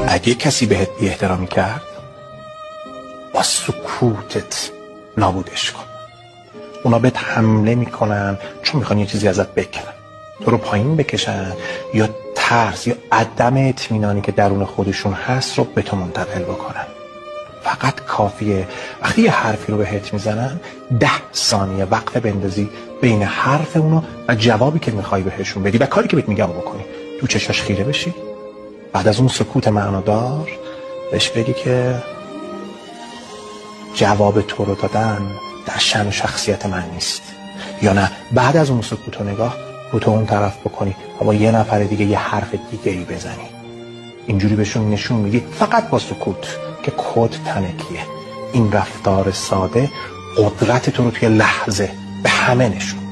اگه کسی بهت بی احترامی کرد با سکوتت نابودش کن. اونا بهت حمله میکنن چون میخوان یه چیزی ازت بکنن، تو رو پایین بکشن یا ترس یا عدم اطمینانی که درون خودشون هست رو به تو منتقل بکنن. فقط کافیه وقتی یه حرفی رو بهت میزنن 10 ثانیه وقفه بندازی بین حرف اونو و جوابی که میخوای بهشون بدی و کاری که بهت میگم بکنی. تو چشاش خیره بشی، بعد از اون سکوت معنادار بهش بگی که جواب تو رو دادن در شأن شخصیت من نیست، یا نه بعد از اون سکوت و نگاه رو تو اون طرف بکنی و با یه نفر دیگه یه حرف دیگه ای بزنی. اینجوری بهشون نشون میدی فقط با سکوت که کد تنکیه. این رفتار ساده قدرت تو رو توی لحظه به همه نشون